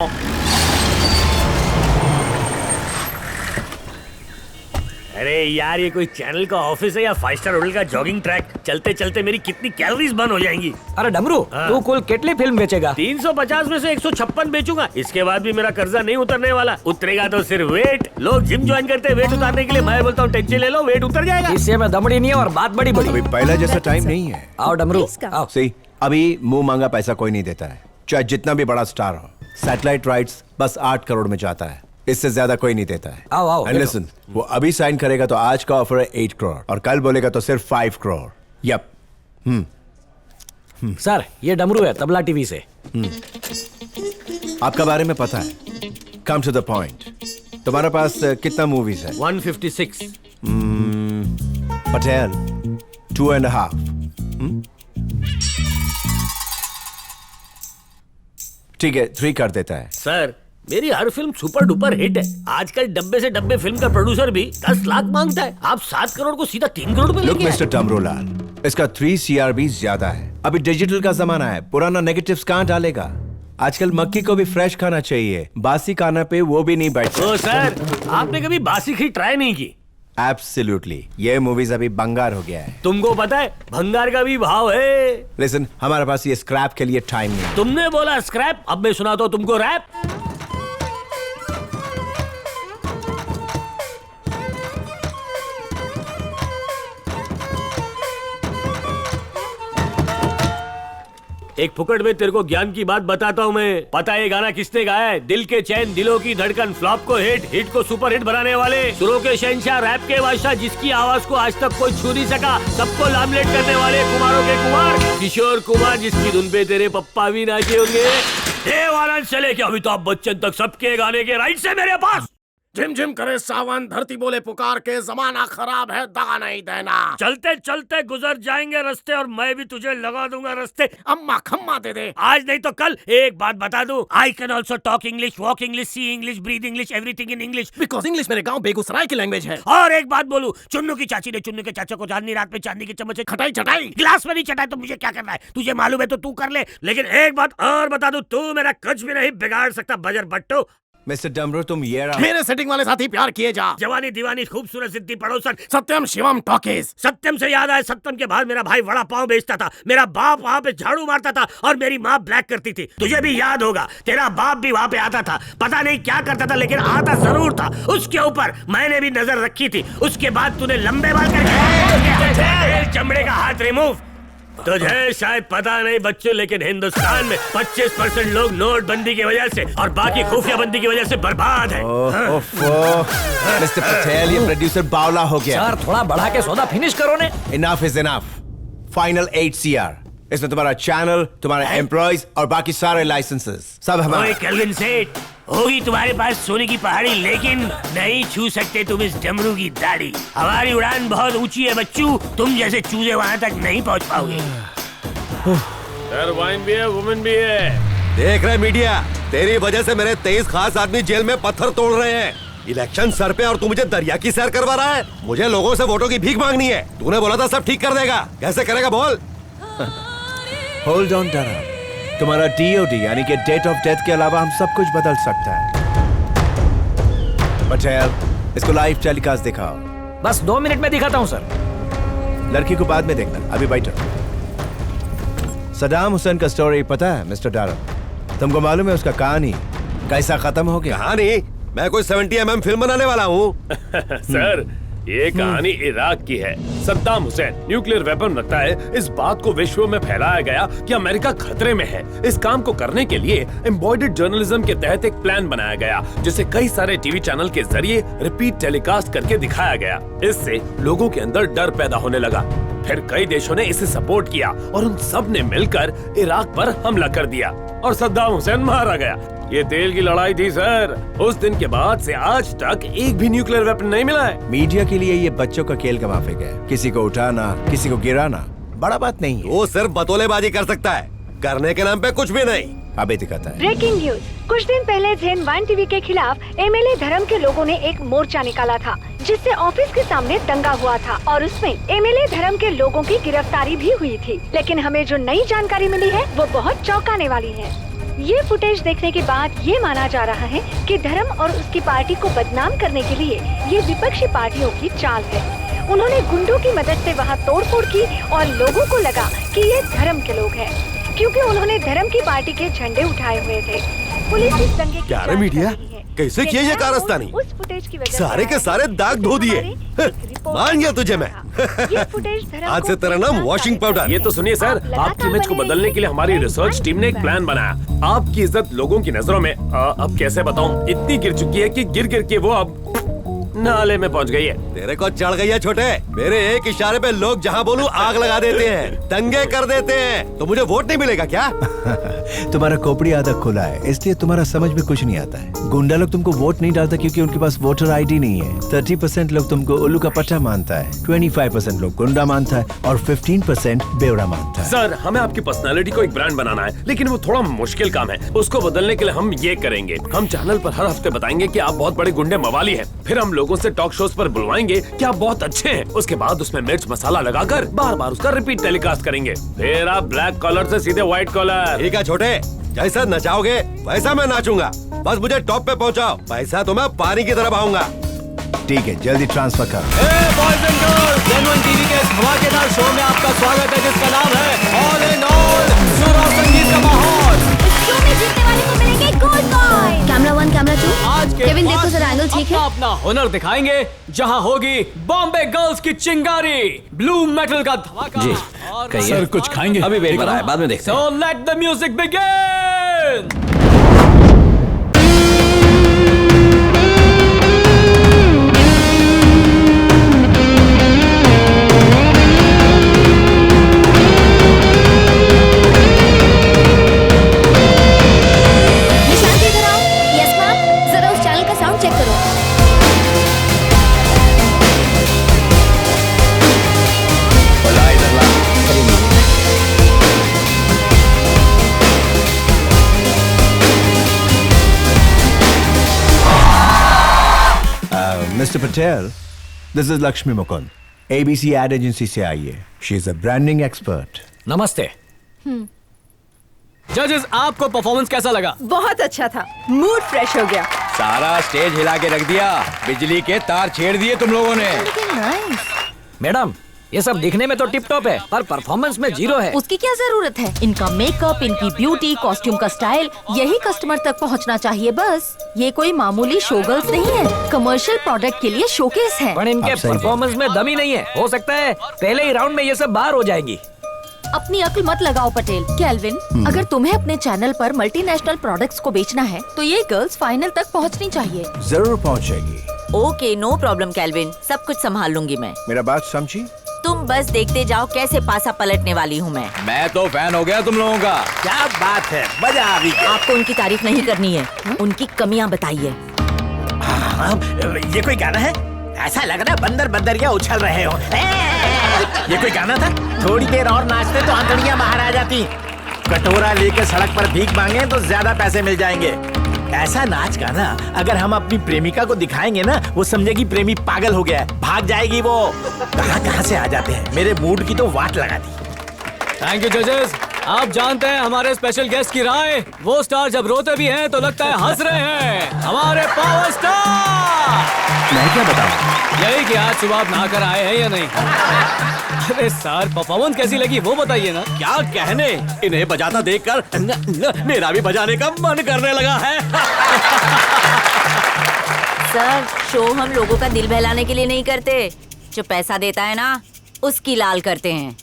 अरे यार, ये कोई चैनल का ऑफिस है या 5 स्टार होटल का जॉगिंग ट्रैक? चलते चलते मेरी कितनी कैलोरीज बर्न हो जाएंगी। अरे डमरू, तू कुल कितनी फिल्म बेचेगा? 350 में से 156 बेचूंगा। इसके बाद भी मेरा कर्जा नहीं उतरने वाला। उतरेगा तो सिर्फ वेट। लोग जिम ज्वाइन करते हैं वेट उतारने के लिए, मैं बोलता हूँ टेंशन ले लो, वेट उतर जाएगा। इससे में दमड़ी नहीं है और बात बड़ी बड़ी। अभी पहला जैसा टाइम नहीं है। आओ डमरू, आओ। सही, अभी मुंह मांगा पैसा कोई नहीं देता है, चाहे जितना भी बड़ा स्टार हो। सैटेलाइट राइट्स बस 8 करोड़ में जाता है, इससे ज्यादा कोई नहीं देता है। आओ आओ। एंड लिसन, वो अभी साइन करेगा तो आज का ऑफर है 8 करोड़ और कल बोलेगा तो सिर्फ 5 करोड़। यप। सर, ये डमरू है तबला टीवी से। आपका बारे में पता है। Come to the point. तुम्हारे पास कितना मूवीज है? 156। पटेल 2.5। ठीक है, 3 कर देता है। सर, मेरी हर फिल्म सुपर डुपर हिट है। आजकल डब्बे से डब्बे फिल्म का प्रोड्यूसर भी 10 लाख मांगता है। आप 7 करोड़ को सीधा 3 करोड़ में लुक लेके मिस्टर डमरूलाल, इसका 3 CRB ज्यादा है। अभी डिजिटल का जमाना है, पुराना नेगेटिव्स कहाँ डालेगा? आजकल मक्की को भी फ्रेश खाना चाहिए, बासी खाना पे वो भी नहीं बैठता। ओ सर, आपने कभी बासी खीर ट्राई नहीं की? एब्सोल्युटली, ये मूवीज अभी बंगार हो गया है। तुमको पता है भंगार का भी भाव है। लिसन, हमारे पास ये स्क्रैप के लिए टाइम नहीं। तुमने बोला स्क्रैप, अब मैं सुनाता हूं तुमको रैप। एक फुकट में तेरे को ज्ञान की बात बताता हूँ मैं। पता है ये गाना किसने गाया है? दिल के चैन, दिलों की धड़कन, फ्लॉप को हिट, हिट को सुपर हिट बनाने वाले, सुरों के शहंशाह, रैप के बादशाह, जिसकी आवाज को आज तक कोई छू नहीं सका, सबको लामलेट करने वाले कुमारों के कुमार, किशोर कुमार, जिसकी धुन पे तेरे पप्पा भी नाचे होंगे। देवानंद से लेके अमिताभ बच्चन तक सबके गाने के राइट से मेरे पास। झिम झिम करे सावन, धरती बोले पुकार के, जमाना खराब है दगा नहीं देना। चलते चलते गुजर जाएंगे रास्ते और मैं भी तुझे लगा दूंगा रास्ते। अम्मा खम्मा दे दे। आज नहीं तो कल। एक बात बता दूं, I can also talk English, walk English, see English, breathe English, everything in English. Because English मेरे गांव बेगूसराय की लैंग्वेज है। और एक बात बोलूं, चुन्नू की चाची ने चुन्नू के चाचा को चांदनी रात में चांदी के चम्मच से खटाई चटाई गिलास में नहीं चटाई तो मुझे क्या करना है? तुझे मालूम है तो तू कर ले। लेकिन एक बात और बता दूं, तू मेरा कुछ भी नहीं बिगाड़ सकता बजर बट्टू। मिस्टर डमरू, तुम ये मेरे सेटिंग वाले साथी प्यार किए जा। जवानी दीवानी खूबसूरत सिद्धि पड़ोसन, सत्यम शिवम टॉकीज। सत्यम से याद आया, सत्यम के बाद मेरा भाई वड़ा पाव बेचता था, मेरा बाप वहाँ पे झाड़ू मारता था और मेरी माँ ब्लैक करती थी। तुझे भी याद होगा, तेरा बाप भी वहाँ पे आता था, पता नहीं क्या करता था लेकिन आता जरूर था। उसके ऊपर मैंने भी नजर रखी थी। उसके बाद तूने लंबे बाल करके चमड़े का हाथ रिमूव। तुझे शायद पता नहीं बच्चों, लेकिन हिंदुस्तान में 25% लोग नोटबंदी की वजह से और बाकी खुफिया बंदी की वजह से बर्बाद है। मिस्टर पटेल, ये प्रोड्यूसर बावला हो गया। सर, थोड़ा बढ़ा के सौदा फिनिश करो ने। Enough is enough. Final 8 CR। इसमें तुम्हारा चैनल, तुम्हारे एम्प्लॉइज और बाकी सारे लाइसेंसेस सब हमारे। केल्विन सेठ, होगी तुम्हारे पास सोने की पहाड़ी, लेकिन नहीं छू सकते तुम इस डमरू की दाढ़ी। हमारी उड़ान बहुत ऊंची है बच्चू, तुम जैसे चूजे वहां तक नहीं पहुंच पाओगे। सर, वाइन भी है, वुमेन भी है। देख रहे मीडिया, तेरी वजह से मेरे 23 खास आदमी जेल में पत्थर तोड़ रहे हैं। इलेक्शन सर पे और तू मुझे दरिया की सैर करवा रहा है। मुझे लोगों से वोटों की भीख मांगनी है। तूने बोला था सब ठीक कर देगा, कैसे करेगा बोल? होल्ड ऑन डरा, तुम्हारा DOD यानी कि डेट ऑफ डेथ के अलावा हम सब कुछ बदल सकता है। पटेल, इसको लाइव टेलीकास्ट दिखाओ। बस 2 मिनट में दिखाता हूँ सर। लड़की को बाद में देखना, अभी बैठो। सदाम हुसैन का स्टोरी पता है मिस्टर डारा? तुमको मालूम है उसका कहानी कैसा खत्म हो गया? कहानी? मैं कोई 70 mm फिल्म बनाने वाला हूँ। सर, ये कहानी इराक की है। सद्दाम हुसैन न्यूक्लियर वेपन रखता है। इस बात को विश्व में फैलाया गया कि अमेरिका खतरे में है। इस काम को करने के लिए एम्बॉयडर्ड जर्नलिज्म के तहत एक प्लान बनाया गया, जिसे कई सारे टीवी चैनल के जरिए रिपीट टेलीकास्ट करके दिखाया गया। इससे लोगों के अंदर डर पैदा होने लगा। फिर कई देशों ने इसे सपोर्ट किया और उन सब ने मिलकर इराक पर हमला कर दिया और सद्दाम हुसैन मारा गया। ये तेल की लड़ाई थी सर। उस दिन के बाद से आज तक एक भी न्यूक्लियर वेपन नहीं मिला है। मीडिया के लिए ये बच्चों का खेल का माफिक है। किसी को उठाना, किसी को गिराना बड़ा बात नहीं है। वो सिर्फ बतौलेबाजी कर सकता है, करने के नाम पे कुछ भी नहीं। अभी दिखाता है। Breaking news. कुछ दिन पहले जेन वन टीवी के खिलाफ MLA धर्म के लोगों ने एक मोर्चा निकाला था, जिससे ऑफिस के सामने दंगा हुआ था और उसमें MLA धर्म के लोगों की गिरफ्तारी भी हुई थी। लेकिन हमें जो नई जानकारी मिली है वो बहुत चौंकाने वाली है। ये फुटेज देखने के बाद ये माना जा रहा है कि धर्म और उसकी पार्टी को बदनाम करने के लिए ये विपक्षी पार्टियों की चाल है। उन्होंने गुंडों की मदद से वहाँ तोड़फोड़ की और लोगों को लगा कि ये धर्म के लोग हैं, क्योंकि उन्होंने धर्म की पार्टी के झंडे उठाए हुए थे। पुलिस इस दंगे की क्या रे जांच मीडिया? कर रही है। कैसे किए ये कारस्तानी? उस फुटेज की वजह से सारे के सारे दाग धो दिए। मान गया तुझे मैं। ये फुटेज धर्म आज से को तेरा नाम इतना वॉशिंग पाउडर। ये तो सुनिए सर, आपकी इमेज को बदलने के लिए हमारी रिसर्च टीम ने एक प्लान बनाया। आपकी इज्जत लोगों की नजरों में अब कैसे बताऊं, इतनी गिर चुकी है कि गिर गिर के वो अब नाले में पहुंच गई है। तेरे को चढ़ गई है छोटे। मेरे एक इशारे पे लोग जहाँ बोलूं आग लगा देते हैं, दंगे कर देते हैं। तो मुझे वोट नहीं मिलेगा क्या? तुम्हारा खोपड़ी आधा खुला है, इसलिए तुम्हारा समझ में कुछ नहीं आता है। गुंडा लोग तुमको वोट नहीं डालता क्योंकि उनके पास वोटर आईडी नहीं है। 30% लोग तुमको उल्लू का पट्टा मानता है, 25% लोग गुंडा मानता है और 15% बेवड़ा मानता है। सर, हमें आपकी पर्सनालिटी को एक ब्रांड बनाना है, लेकिन वो थोड़ा मुश्किल काम है। उसको बदलने के लिए हम ये करेंगे, हम चैनल पर हर हफ्ते बताएंगे कि आप बहुत बड़े गुंडे मवाली हैं। फिर हम लोगों से टॉक शोज पर बुलवाएंगे कि आप बहुत अच्छे हैं। उसके बाद उसमें मिर्च मसाला लगाकर बार बार उसका रिपीट टेलीकास्ट करेंगे। फिर आप ब्लैक कॉलर से सीधे व्हाइट कॉलर। ठीक है छोटे, जैसा नचाओगे वैसा मैं नाचूंगा। बस मुझे टॉप पे पहुंचाओ, पैसा तो मैं पानी की तरफ आऊंगा। ठीक है, जल्दी ट्रांसफर कर। बॉयज एंड गर्ल्स, जेन1 टीवी के इस धमाकेदार शो में आपका स्वागत है, जिसका नाम है ऑल इन ऑल, सुर और संगीत का माहौल। इस शो में जीतने वाले को मिलेंगे गोल्ड कॉइन। Camera 1, camera 2। आज के केविन, देखो पांच जरा एंगल ठीक है। अपना हुनर दिखाएंगे, जहां होगी बॉम्बे गर्ल्स की चिंगारी, ब्लू मेटल का धमाका। जी, और कहिए। सर कुछ खाएंगे? अभी वेट दिख रहा है, बाद में देखते हैं। So let the music begin. Nishant इधर आओ। यस मैम, जरा उस चैनल का साउंड चेक करो। Mister Patel, this is Lakshmi Mukund, ABC ad agency से आई है। She is a branding expert. नमस्ते जजेस, आपको परफॉर्मेंस कैसा लगा? बहुत अच्छा था, मूड फ्रेश हो गया। सारा स्टेज हिला के रख दिया, बिजली के तार छेड़ दिए तुम लोगों ने। मैडम, ये सब दिखने में तो टिप टॉप है, पर परफॉर्मेंस में 0 है। उसकी क्या जरूरत है? इनका मेकअप, इनकी ब्यूटी, कॉस्ट्यूम का स्टाइल, यही कस्टमर तक पहुंचना चाहिए बस। ये कोई मामूली शो गर्ल्स नहीं है, कमर्शियल प्रोडक्ट के लिए शोकेस है। पर इनके आप सही परफॉर्मेंस में दम ही नहीं है। हो सकता है पहले ही राउंड में ये सब बाहर हो जाएंगी। अपनी अक्ल मत लगाओ पटेल। कैल्विन, अगर तुम्हें अपने चैनल पर मल्टीनेशनल प्रोडक्ट्स को बेचना है तो ये गर्ल्स फाइनल तक पहुंचनी चाहिए। जरूर पहुंचेगी। ओके, नो प्रॉब्लम कैल्विन, सब कुछ संभाल लूंगी मैं। मेरा बात समझी? तुम बस देखते जाओ कैसे पासा पलटने वाली हूँ मैं तो फैन हो गया तुम लोगों का। क्या बात है, मजा आ गई। आपको उनकी तारीफ नहीं करनी है, उनकी कमियां बताइए। ये कोई गाना है? ऐसा लग रहा है बंदर बंदरिया उछल रहे हो। ये कोई गाना था? थोड़ी देर और नाचते तो आंगड़ियां बाहर आ जाती। कटोरा लेकर सड़क पर भीख मांगे तो ज्यादा पैसे मिल जाएंगे। ऐसा नाच गाना अगर हम अपनी प्रेमिका को दिखाएंगे ना, वो समझेगी प्रेमी पागल हो गया है, भाग जाएगी वो। कहाँ से आ जाते हैं, मेरे मूड की तो वाट लगा दी। थैंक यू जजेस। आप जानते हैं हमारे स्पेशल गेस्ट की राय, वो स्टार जब रोते भी हैं तो लगता है हंस रहे हैं। हमारे पावर स्टार। मैं क्या बताऊं? यही कि आज सुबह आप नहाकर आए हैं या नहीं? अरे सर, परफॉर्मेंस कैसी लगी वो बताइए ना। क्या कहने, इन्हें बजाता देखकर मेरा भी बजाने का मन करने लगा है। सर, शो हम लोगों का दिल बहलाने के लिए नहीं करते, जो पैसा देता है ना उसकी लाल करते हैं।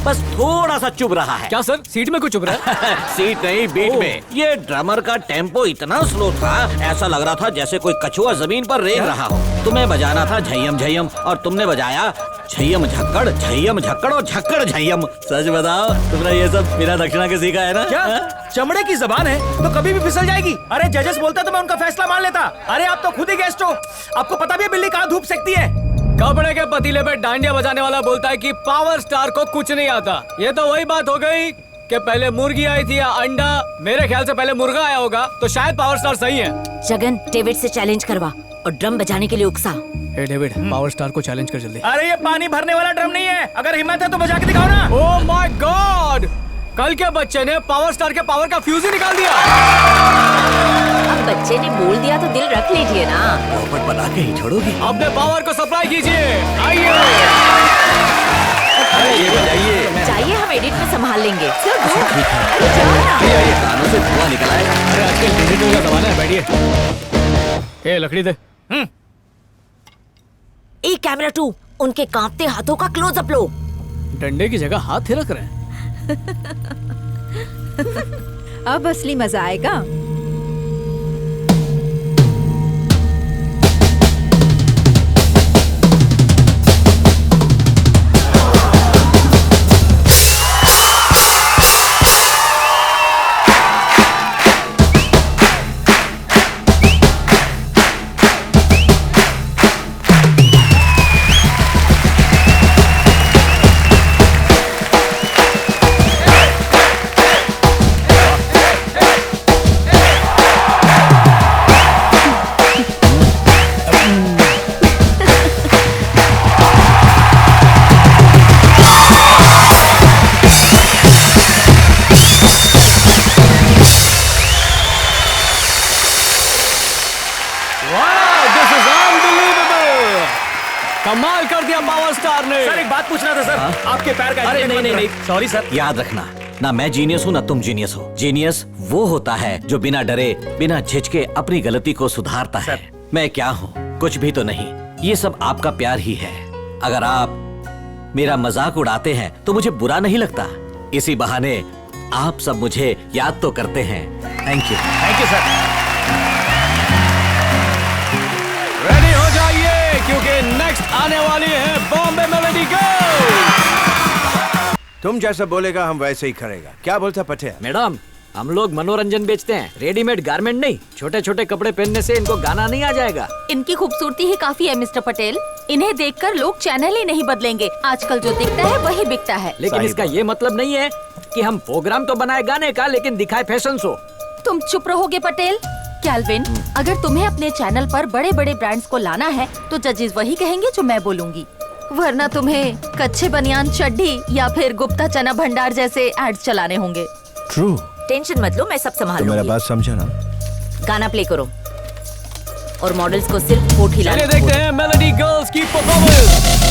बस थोड़ा सा चुभ रहा है। क्या सर, सीट में कुछ चुभ रहा है? सीट नहीं, बीट में। ये ड्रमर का टेम्पो इतना स्लो था, ऐसा लग रहा था जैसे कोई कछुआ जमीन पर रेंग रहा हो। तुम्हें बजाना था झय्यम झय्यम और तुमने बजाया झय्यम झक्कड़ और झक्कड़ झय्यम। सच बताओ, तुमने ये सब बिना दक्षिणा के सीखा है ना? क्या चमड़े की जबान है तो कभी भी फिसल जाएगी। अरे जजेस बोलता तो मैं उनका फैसला मान लेता। अरे आप तो खुद ही गेस्ट हो, आपको पता भी है बिल्ली कहाँ धूप सेकती है। कपड़े के पतीले पे डांडिया बजाने वाला बोलता है कि पावर स्टार को कुछ नहीं आता। ये तो वही बात हो गई कि पहले मुर्गी आई थी या अंडा। मेरे ख्याल से पहले मुर्गा आया होगा, तो शायद पावर स्टार सही है। जगन, डेविड से चैलेंज करवा और ड्रम बजाने के लिए उकसा। हे डेविड, पावर स्टार को चैलेंज कर जल्दी। अरे ये पानी भरने वाला ड्रम नहीं है, अगर हिम्मत है तो बजा के दिखाओ ना। ओह माय गॉड, कल के बच्चे ने पावर स्टार के पावर का फ्यूज ही निकाल दिया। अब बच्चे ने बोल दिया तो दिल रख लीजिए ना। पोपट बना के ही छोड़ोगी। अपने पावर को सप्लाई कीजिए। आइए। ये बताइए। चाहिए हम एडिट में संभाल लेंगे। सर वो अरे जाओ ना। ये कानों से धुआं निकला है। अरे आजकल डिजिटल का जमाना है, बैठिए। ए लकड़ी दे। ए कैमरा 2 उनके कांपते हाथों का क्लोजअप लो। डंडे की जगह हाथ थिरक रहे हैं। अब असली मजा आएगा। कमाल कर दिया पावर स्टार ने। सर एक बात पूछना था सर। आपके पैर का अरे नहीं, सॉरी सर। याद रखना, ना मैं जीनियस हूँ ना तुम जीनियस हो। जीनियस वो होता है जो बिना डरे बिना झिझके अपनी गलती को सुधारता है। मैं क्या हूँ? कुछ भी तो नहीं। ये सब आपका प्यार ही है। अगर आप मेरा मजाक उड़ाते हैं तो मुझे बुरा नहीं लगता। इसी बहाने आप सब मुझे याद तो करते हैं। Thank you. Thank you sir. Ready हो जाइए क्योंकि नेक्स्ट आने वाली है बॉम्बे मेलोडी गर्ल। तुम जैसा बोलेगा हम वैसे ही करेगा। क्या बोलता पटेल? मैडम हम लोग मनोरंजन बेचते हैं, रेडीमेड गारमेंट नहीं। छोटे छोटे कपड़े पहनने से इनको गाना नहीं आ जाएगा। इनकी खूबसूरती ही काफी है मिस्टर पटेल। इन्हें देखकर लोग चैनल ही नहीं बदलेंगे। आजकल जो दिखता है वही बिकता है। लेकिन इसका ये मतलब नहीं है कि हम प्रोग्राम तो बनाए गाने का लेकिन दिखाए फैशन शो। तुम चुप रहोगे पटेल? कैल्विन, अगर तुम्हें अपने चैनल पर बड़े बड़े ब्रांड्स को लाना है तो जजेस वही कहेंगे जो मैं बोलूंगी, वरना तुम्हें कच्चे बनियान चड्डी या फिर गुप्ता चना भंडार जैसे एड्स चलाने होंगे। ट्रू। टेंशन मत लो, मैं सब संभाल तो मेरा लूंगी। बात समझा ना? गाना प्ले करो और मॉडल्स को सिर्फ होठ हिलाने चलिए देखते हैं मेलोडी गर्ल्स की परफॉर्मेंस।